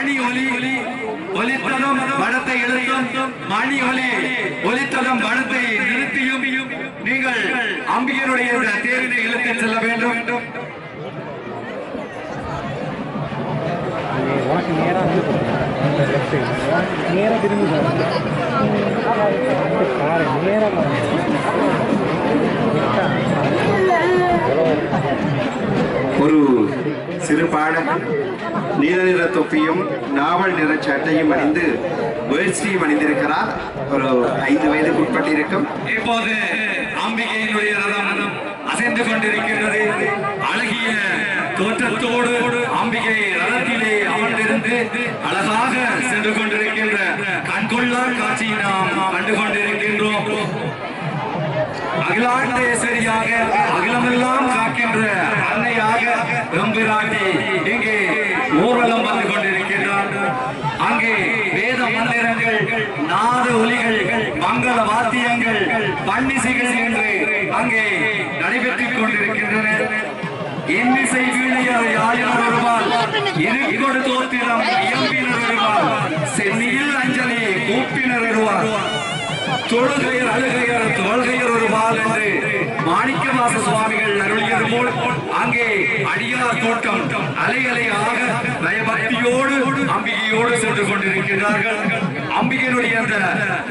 மணி ஒலி ஒலித்ததும் படத்தை எழுத்தும் மணி ஒலி ஒலித்ததும் படத்தை நிறுத்தியும் நீங்கள் அம்பிகையினுடைய தேரினை இழுத்து செல்ல வேண்டும். ஒரு சிறு பாடல் நீல நிற தொப்பியும் நாவல் நிற சட்டையும் அணிந்து வேஷ்டியும் அணிந்திருக்கிறார். ஒரு 5 வயதுக்கு உட்பட்டிருக்கும். இப்போது அம்பிகையினுடைய ரதம் அசைந்து கொண்டிருக்கின்றது. அழகிய தோற்றத்தோடு அம்பிகை ரதத்திலே அமர்ந்திருந்து அழகாக சென்று கொண்டிருக்கின்ற கண்கொள்ளா காட்சியை நாம் கண்டு கொண்டிருக்கின்றோம். அகிலாண்டேஸ்வரியாக அகிலமெல்லாம் காக்கின்ற அன்னையாக எம்பிராட்டி இங்கே ஊர்வலம் வந்து கொண்டிருக்கின்றார். அங்கே வேத மந்திரங்கள், நாத ஒலிகள், மங்கள வாத்தியங்கள், பன்னிசைகள் என்று அங்கே நடைபெற்றுக் கொண்டிருக்கின்றன. இன்னிசை வீணையர் யாயினர் வருவார், இருக்கொடு தோத்திரம் இயம்பினர் வருவார், சென்னியில் அஞ்சலி கூப்பினர் வருவார், தொழுகையர் அழுகையர் தோள்கையர் வருவார் என்று மாணிக்கவாச சுவாமிகள் அருளியது போல் அங்கே அடியார் கூட்டம் அலைகளையாக பயபக்தியோடு அம்பிகையோடு சென்று கொண்டிருக்கிறார்கள். அம்பிகையினுடைய அந்த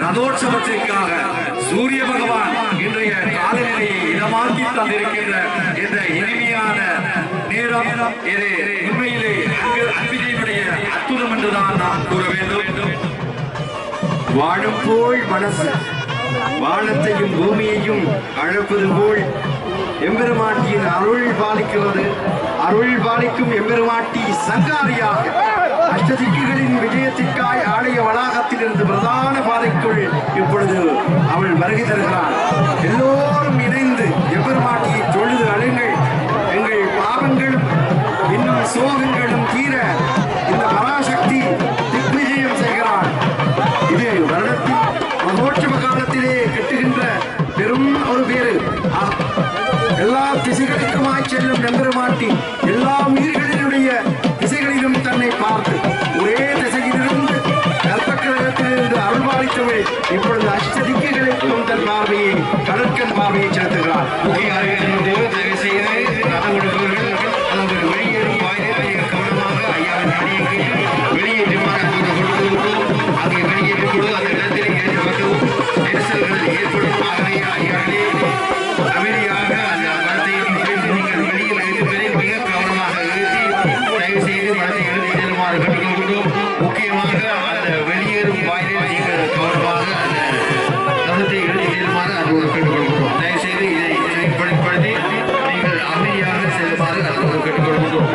ரதோற்சவத்திற்காக சூரிய பகவான் இன்றைய காலநிலையை இதமாக்கி தந்திருக்கின்ற இந்த இனிமையான நேரம் இது உண்மையிலே அம்பிகையினுடைய அற்புதம் என்றுதான் நாம் கூற வேண்டும். வாழும் போல் மனசு வானத்தையும் பூமியையும் அழைப்பது போல் எம்பெருமாட்டியின் அருள் பாலிக்கிறது. அருள் பாலிக்கும் எம்பெருமாட்டி சங்காரியாக அஷ்டதிக்குகளின் விஜயத்திற்காய் ஆலய வளாகத்தில் இருந்து பிரதான பாதைக்குள் இப்பொழுது அவள் வருகை தருகிறாள். எல்லோரும் இணைந்து எம்பெருமாட்டியை தொழுது அழுங்கள். எங்கள் பாவங்களும் இன்னும் சோகங்களும் தீர இந்த பராசக்தி திக்விஜயம் செய்கிறாள். இது வருடத்தில் மகோற்சவ காலத்திலே கட்டுகின்ற பெரும் ஒரு பேரு. எல்லா திசைகளுக்குமாய் செல்லும் எம்பெருமாட்டி எல்லா உயிர்களினுடைய திசைகளிலும் தன்னை பார்த்து ஒரே திசையிலிருந்து கற்பக்கிரகத்திலிருந்து அருள்பாலித்தவள் இப்பொழுது அஷ்டதிக்குகளுக்கும் தன் பார்வையை கடற்கண் பார்வையை செலுத்துகிறார். வெளியேறும் வாயிலை கவனமாக ஐயாவின் அணியை வெளியேற்றுமாறு அங்கே வெளியேற்றும் பொழுது அந்த இடத்திலே ஏற்றப்பட்டவும் நெரிசல்கள் ஏற்படும். ஆகவே ஐயாவிலே அமைதியாக அந்த மரத்தை நீங்கள் வெளியில் எழுதுவதில் மிக கவனமாக எழுதி தயவு செய்து மரத்தை எழுதி செல்லுமாறு கற்றுக்கொண்டோம். முக்கியமாக அந்த வெளியேறும் வாயிலில் நீங்கள் கவனமாக அந்த ரதத்தை எழுதி செல்லுமாறு அன்போடு கேட்டுக்கொள்கிறோம். தயவு செய்து இதை படுத்தி நீங்கள் அமைதியாக செல்லுமாறு அன்போடு கேட்டுக்கொள்கிறோம்.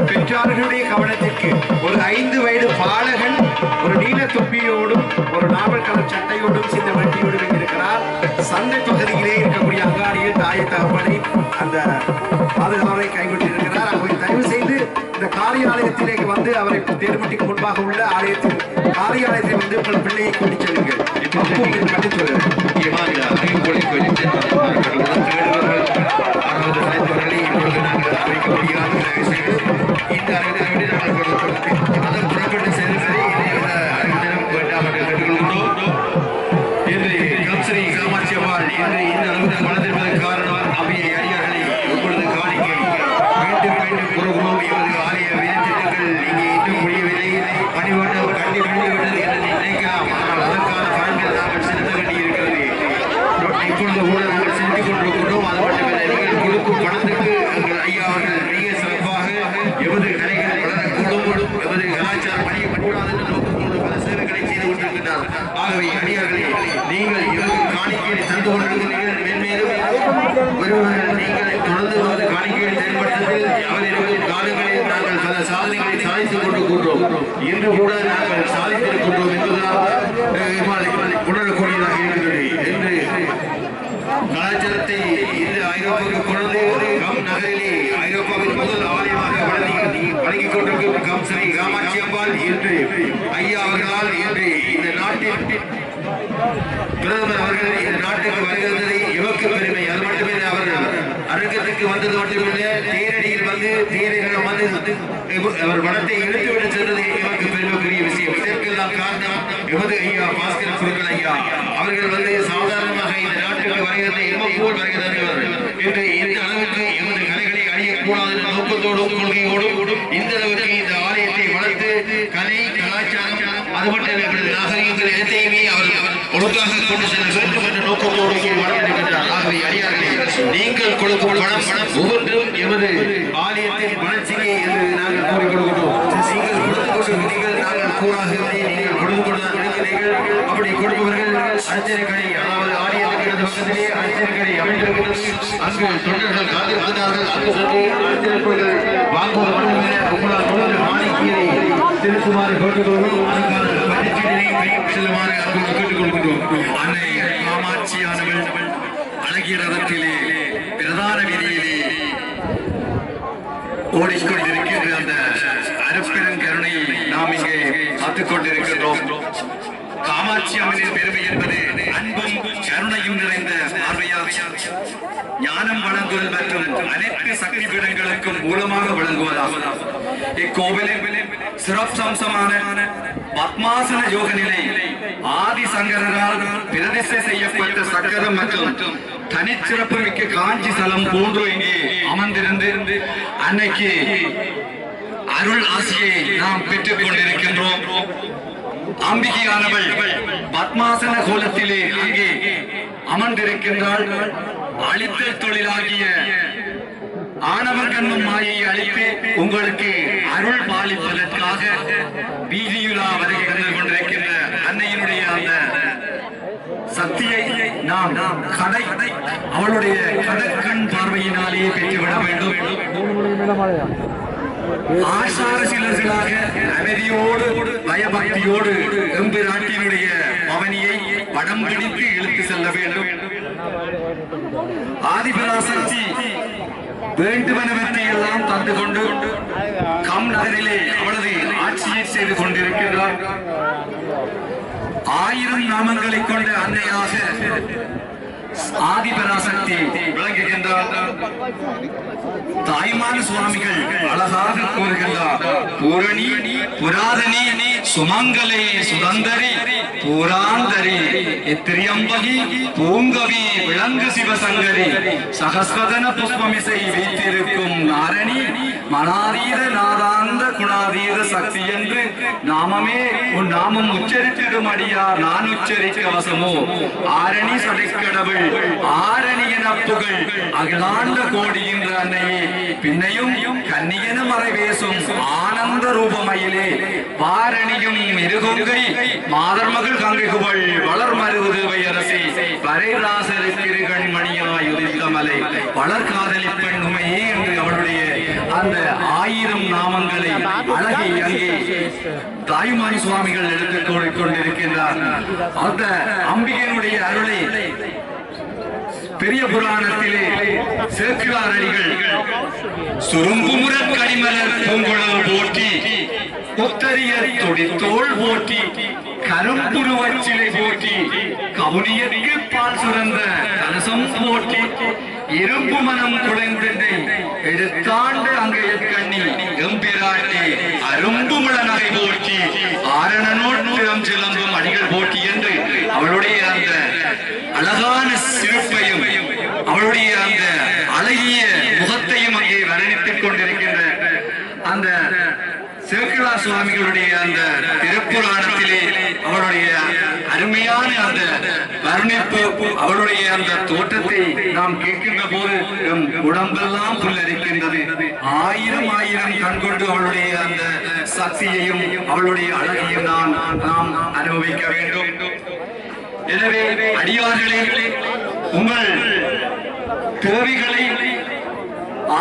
பெற்றார்களுடைய கவனத்திற்கு ஒரு 5 வயது பாலகன் ஒரு நீல தொப்பியோடும் ஒரு நாவல் கலர் சட்டையோடும் சிந்த வண்டியோடும் இருக்கிறார். சந்தை பகுதியிலே இருக்கக்கூடிய அங்காடியில் தாயை தகப்பனை அந்த பாதுகாவலை கைவிட்டிருக்கிறார். அவரை தயவு செய்து இந்த காரியாலயத்திலே வந்து அவரை தேர்மட்டிக்கு முன்பாக உள்ள ஆலயத்தில் காரியாலயத்தில் வந்து உங்கள் பிள்ளையை கூட்டி செல்லுங்கள். மட்டும் சொல்லுங்கள். காரணம் அம்பிகை அடியார்களை இப்பொழுது காணிக்கை மீண்டும் மீண்டும் கூறுகிறோம். எமது ஆலய விதத்திட்டங்கள் இங்கே இன்னும் முடியவில்லை. பணிவாண்டம் கண்டி விட்டது என்று நினைக்கலாம். ஆனால் அதற்கான பலன்கள் நாங்கள் செலுத்த வேண்டியிருக்கிறது. இப்பொழுது கூட நாங்கள் செலுத்திக் கொண்டிருக்கிறோம். அது மட்டுமில்லை, நீங்கள் கொடுக்கும் பணத்துக்கு எங்கள் ஐயா அவர்கள் மிக சிறப்பாக எமது கலைகள் வளரக்கூடும், எமது கலாச்சாரம் அணியப்படக்கூடாது என்ற நோக்கத்தோடு பல சேவைகளை செய்து கொண்டிருக்கின்றார். ஆகவே அடியார்களே, நீங்கள் இவருக்கு காணிக்கையை தந்து கொண்டிருக்கிறீர்கள். மென்மேலும் ஒருவர்கள் நீங்கள் தொடர்ந்து வந்து காணிக்கையை செயல்படுத்தத்தில் அவரின் காலங்களில் நாங்கள் பல சாதனைகளை சாதித்துக் கொண்டிருக்கின்றோம். இன்று கூட நாங்கள் சாதித்திருக்கின்றோம் என்பதால் உணரக்கூடியதாக இருக்கிறது. என்று கலாச்சாரத்தை இந்த ஐரோப்பாவுக்கு கொண்டு வழங்கிக் கொண்டிருக்கும் கம்சரி காமாட்சி அம்பாள் என்று ஐயா அவர்களால் என்று இந்த நாட்டின் பிரதமர் அவர்கள் இந்த நாட்டுக்கு வருகிறது எமக்கு பெருமை. அது மட்டுமே அவர்கள் அரங்கத்துக்கு வந்தது மட்டுமில்லை, தேரடியில் வந்து தேரைகளும் வந்து அவர் வனத்தை இழுத்துவிட்டு சென்றது எமக்கு பெருமைக்குரிய விஷயம். இதற்கெல்லாம் காரணம் எமது ஐயா பாஸ்கர் குருக்கள் ஐயா அவர்கள் வந்து சாதாரணமாக இந்த நாட்டுக்கு வருகிறது எமப்போல் வருகிறார்கள் என்று இந்த அளவுக்கு எமது கலைகளை அழியக்கூடாது என்ற நோக்கத்தோடும் கொள்கையோடும் இந்த அளவுக்கு இந்த ஆலயத்தை வளர்த்து கலை கலாச்சாரம் அது மட்டும் எமது நாகரிகங்கள் எதையுமே அவர்கள் ஒழுங்காக கொண்டு செல்ல வேண்டும் என்ற நோக்கத்தோடு வளர்த்திருக்கின்றார். ஆகவே அடியார்களே, நீங்கள் கொடுக்கும் பணம் ஒவ்வொன்றும் எமது ஆலயத்தின் வளர்ச்சிக்கு என்று நாங்கள் கூறிக் கொடுக்கிறோம். நீங்கள் கொடுத்து கொண்டிருக்கிறீர்கள், நாங்கள் கூறாகவே நீங்கள் கொடுத்து கொண்டுதான் இருக்கிறீர்கள். அப்படி கொடுப்பவர்கள் அர்ச்சனைக்கடை, அதாவது ஆலயத்துக்கு இடது பக்கத்திலே அர்ச்சனைக்கடை அமைந்திருக்கிறது. அங்கு தொண்டர்கள் காத்திருக்கிறார்கள். அங்கு சென்று அர்ச்சனைப்பொருள் வாங்குவது மட்டுமே உங்களால் தொடர்ந்து மாணிக்கியதை திருத்துமாறு கேட்டுக்கொள்வோம். அதற்கான பரிசீலனை கையில் செல்லுமாறு அங்கு கேட்டுக்கொள்கின்றோம். அன்னை காமாட்சியானவள் அழகிய ரதத்திலே பிரதான வீதியிலே ஓடிக்கொண்டிருக்கின்ற அந்த அருப்பெரும் கருணையை நாம் இங்கே காத்துக் கொண்டிருக்கின்றோம். காமாட்சி அம்மனின் பெருமை என்பது அன்பும் கருணையும் நிறைந்த பார்வையால் ஞானம் வழங்குதல் மற்றும் அனைத்து சக்தி பீடங்களுக்கும் மூலமாக வழங்குவதாகும். இக்கோவிலில் சிறப்பம்சமான பத்மாசன யோக நிலை ஆதிசங்கரால் பிரதிஷ்டை செய்யப்பட்ட சக்கரம் மற்றும் தனிச்சிறப்பு மிக்க காஞ்சி ஸ்தலம் போன்று இங்கே அமர்ந்திருந்து அன்னைக்கு அருள் ஆசியை நாம் பெற்றுக் கொண்டிருக்கின்றோம். அம்பிகையானவள் பத்மாசன கோலத்திலே அங்கே அமர்ந்திருக்கின்றாள். அழித்தல் தொழிலாகிய ஆணவர் கண்ணும் மாயை அழித்து உங்களுக்கு அருள் பாலிப்பதற்காக வீதியுலா வருகை கண்டு கொண்டிருக்கின்ற அன்னையினுடைய அந்த சக்தியை நாம் அவளுடைய கடற்கண் பார்வையினாலேயே பெற்றுவிட வேண்டும். ஆசார சிலர்களாக அமைதியோடு பயபக்தியோடு எம்பிராட்டியினுடைய பவனியை படம் பிடித்து இழுத்து செல்ல வேண்டும். ஆதிபராசக்தி வேண்டுமெனவற்றை எல்லாம் தந்து கொண்டு கம் நகரிலே அவளது ஆட்சியை செய்து கொண்டிருக்கிறார். 1000 நாமங்களை கொண்ட அன்னையாக ஆதிபராசக்தி விளங்குகின்றார். தாய்மான சுவாமிகள் அழகாக கூறுகின்றார். பூரணி புராதனி சுமங்கலே சுதந்தரி பூராந்தரி திரியம்பகி பூங்கவி விளங்கு சிவசங்கரி சகஸ்வதன புஷ்பமிசை வைத்திருக்கும் நாரணி மனாதீத நாதாந்த குணாதீத சக்தி என்று நாமமே உன் நாமம் உச்சரித்திடும் அடியார் நான் உச்சரிக்க வசமோ ஆரணி சடைக்கடவுள் ஆரணி என புகழ் அகிலாண்ட கோடியின் அன்னையே பின்னையும் கன்னியன மறைவேசும் ஆனந்த ரூபமயிலே வாரணியும் இருகொங்கை மாதர்மகள் கங்கை புகழ் வளர் மருவது வையரசி பரைராசருக்கு கண்மணியாய் உதித்தமலை வளர் காதலி பெண்ணுமையே என்று அவளுடைய அந்த 1000 நாமங்களை அழகை அங்கே தாய்மானி சுவாமிகள் எடுத்துக் கொண்டிருக்கின்றார். அந்த அம்பிகையினுடைய அருளை பெரிய புராணத்திலே சேக்கிழார் அடிகள் சுரும்புமுற கனிமலர் பூங்குழல் போற்றி புத்தரிய தொடித்தோள் போற்றி கரும்புருவச்சிலை போற்றி கவுனியற்கு பால் சுரந்த கலசம் போற்றி இரும்பு மனம் குழைந்தென்று எடுத்தாண்டு அங்கைய கண்ணி எம்பிராட்டி அரும்புமுள நகை போற்றி ஆரணனோட்டம் சிலம்பும் அடிகள் போற்றி என்று அவளுடைய அந்த அழகான சிறப்பையும் அவளுடைய அந்த அழகிய முகத்தையும் அங்கே வர்ணித்துக் கொண்டிருக்கின்ற அந்த சேக்கிழா சுவாமிகளுடைய அந்த திருப்புராணத்திலே அவளுடைய அருமையான அந்த வர்ணிப்பு அவளுடைய அந்த தோற்றத்தை நாம் கேட்கின்ற போது உடம்பெல்லாம் புல்லரிக்கின்றது. 1000 கண் கொண்டு அவளுடைய அந்த சக்தியையும் அவளுடைய அழகையும் நாம் அனுபவிக்க வேண்டும். எனவே அடியார்களே, உங்கள் தேவைகளை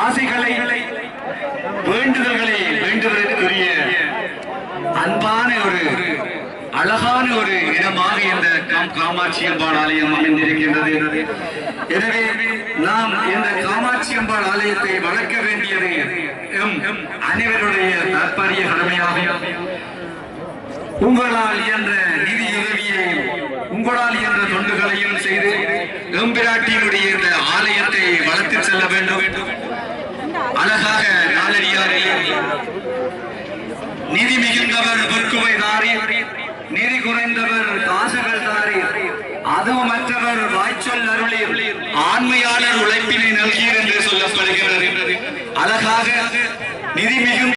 ஆசைகளை வேண்டுதல்களை வேண்டுவதற்குரிய அன்பான ஒரு அழகான ஒரு இடமாக இந்த காமாட்சி அம்பாள் ஆலயம் அமைந்திருக்கின்றது. எனவே நாம் இந்த காமாட்சி அம்பாள் ஆலயத்தை வளர்க்க வேண்டியது அனைவருடைய தற்பரிய கடமையாகும். உங்களால் என்ற நிதியுதவியை உங்களால் என்ற தொண்டுகளையும் செய்து எம்பிராட்டியினுடைய இந்த ஆலயத்தை வளர்த்து செல்ல வேண்டும். அழகாக நாளடியாரில் நிதி மிகுந்தவர் பொற்குவை தாரி, நிதி குறைந்தவர் காசுகள் தாரி, அதுவும் மற்றவர் வாய்ச்சொல் அருளி ஆண்மையாளர் உழைப்பினை நல்கீர் என்று சொல்லப்படுகிறது. அழகாக நிதி மிகுந்த